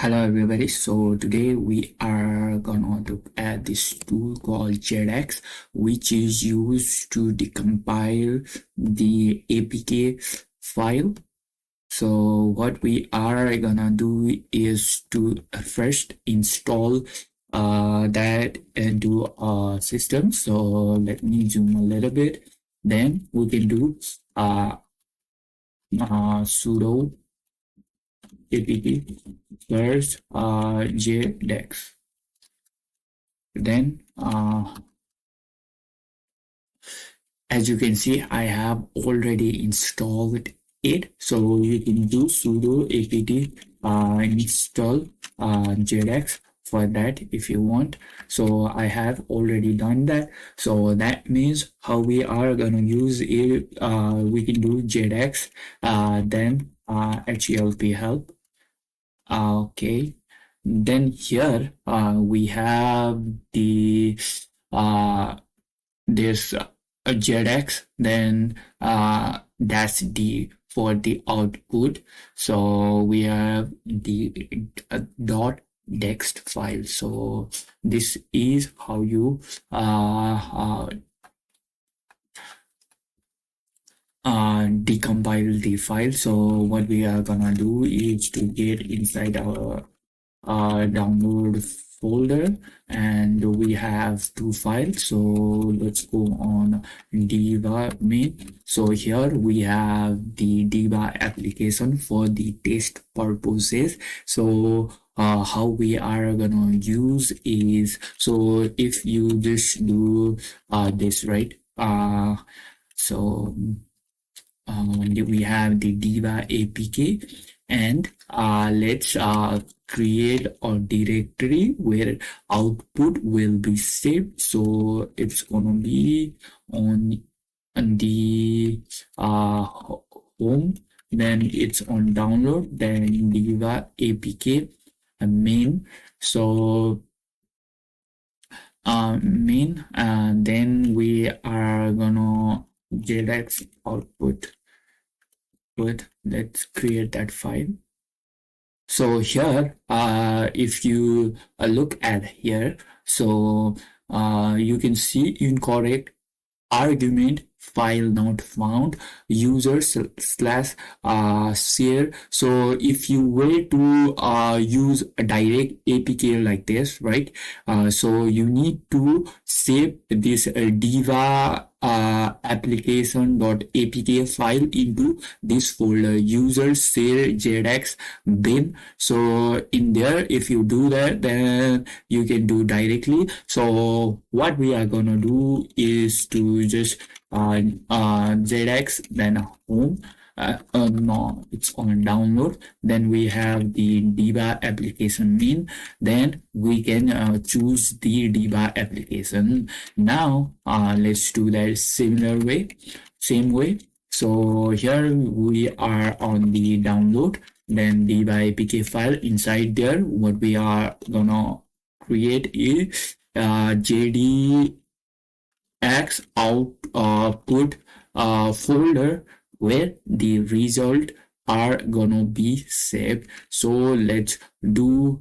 Hello everybody, so today we are gonna look at this tool called JADX, which is used to decompile the APK file. So what we are gonna do is to first install that into our system. So let me zoom a little bit. Then we can do sudo apt first JADX. Then as you can see, I have already installed it. So you can do sudo apt install JADX for that if you want. So I have already done that. So that means how we are gonna use it. We can do JADX, then HELP help. Okay. Then here we have the this JADX, then that's the for the output. So we have the dot text file. So this is how you decompile the file. So what we are gonna do is to get inside our download folder, and we have two files. So let's go on diva main. So here we have the diva application for the test purposes. So how we are gonna use is, so if you just do this, right, so we have the diva apk, and let's create a directory where output will be saved. So it's gonna be on the home, then it's on download, then diva apk main. So main, and then we are gonna JADX output. Good, let's create that file. So here, if you look at here, so you can see incorrect argument file not found, user slash share. So if you were to use a direct apk like this, right, so you need to save this diva application.apk file into this folder, user share JADX bin. So in there, if you do that, then you can do directly. So what we are gonna do is to just JADX, then home, no, it's on download, then we have the diva application main, then we can choose the diva application. Now let's do that same way. So here we are on the download, then diva apk file. Inside there, what we are gonna create is JADX output folder where the result are gonna be saved. So let's do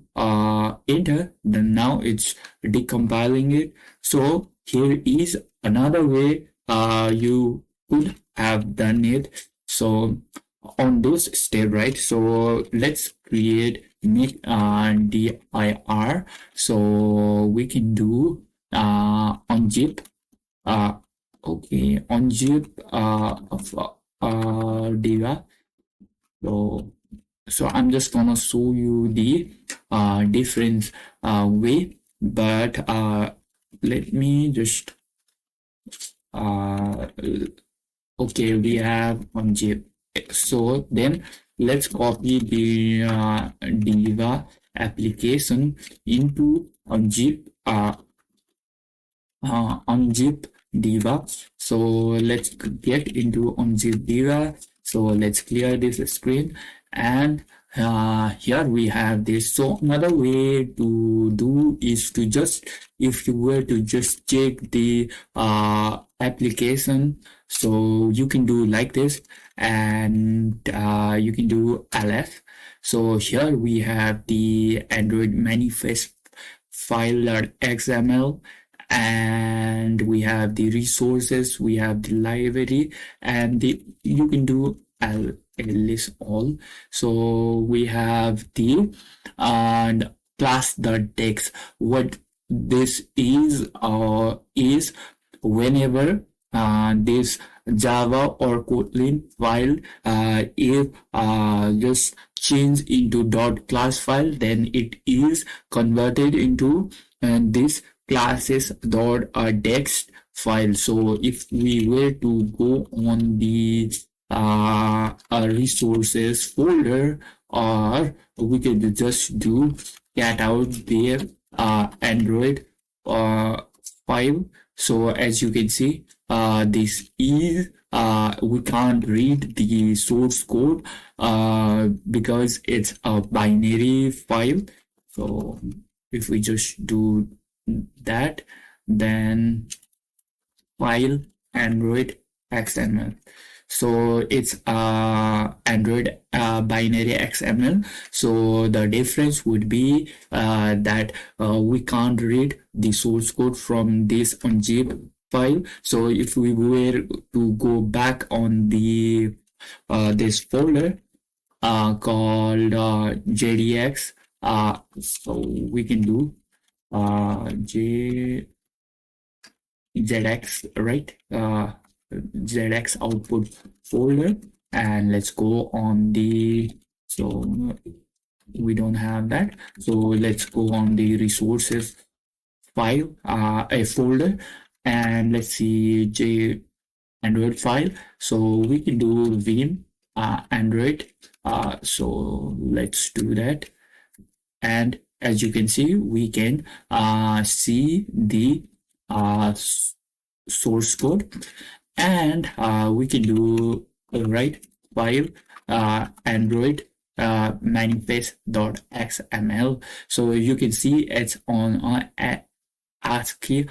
enter. Then now it's decompiling it. So here is another way you could have done it. So on this step, right, so let's create make dir. So we can do on zip, okay, on zip of diva. So I'm just gonna show you the different way, but let me just okay, we have on zip. So then let's copy the diva application into unzip unzip diva. So let's get into unzip diva. So let's clear this screen, and here we have this. So another way to do is to just, if you were to just check the application, so you can do like this, and you can do ls. So here we have the Android manifest file.xml, and we have the resources, we have the library, and you can do list all. So we have the and class.text. What this is whenever this Java or Kotlin file is just changed into .class file, then it is converted into this classes text file. So if we were to go on the resources folder, or we could just do cat out their Android uh, file. So as you can see, this is we can't read the source code because it's a binary file. So if we just do that, then file Android XML. So it's Android binary XML. So the difference would be that we can't read the source code from this unzip file. So if we were to go back on the this folder called JDX, so we can do JADX, right? JADX output folder, and let's go on the, so we don't have that. So let's go on the resources file, a folder, and let's see Android file. So we can do vim Android. So let's do that. And as you can see, we can see the source code, and we can do write file Android manifest.xml. So you can see it's on ASCII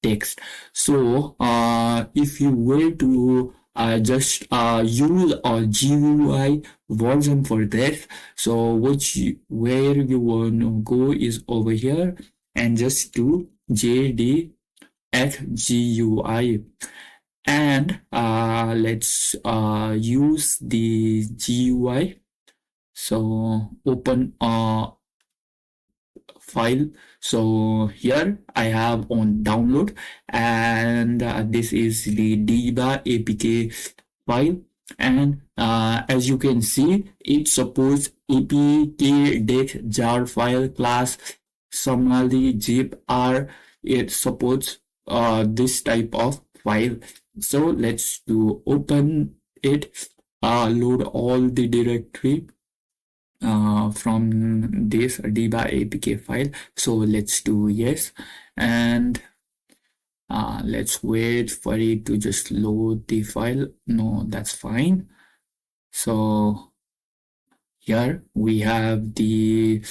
text. So if you were to just use a GUI version for this, so where you want to go is over here and just do JADX GUI, and let's use the GUI. So open file. So here I have on download, and this is the diva apk file, and as you can see, it supports apk jar file class somali zip r. It supports this type of file. So let's do open it, load all the directory from this diva apk file. So let's do yes, and let's wait for it to just load the file. No, that's fine. So here we have the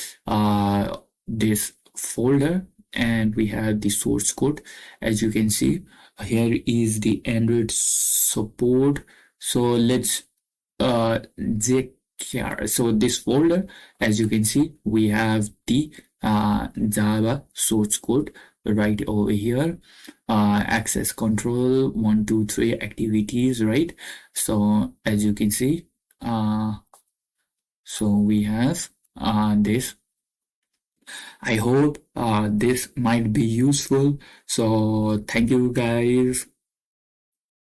this folder, and we have the source code. As you can see, here is the Android support. So let's check here. So this folder, as you can see, we have the Java source code right over here. Access control 1 2 3 activities, right? So as you can see, so we have this. I hope this might be useful. So thank you guys.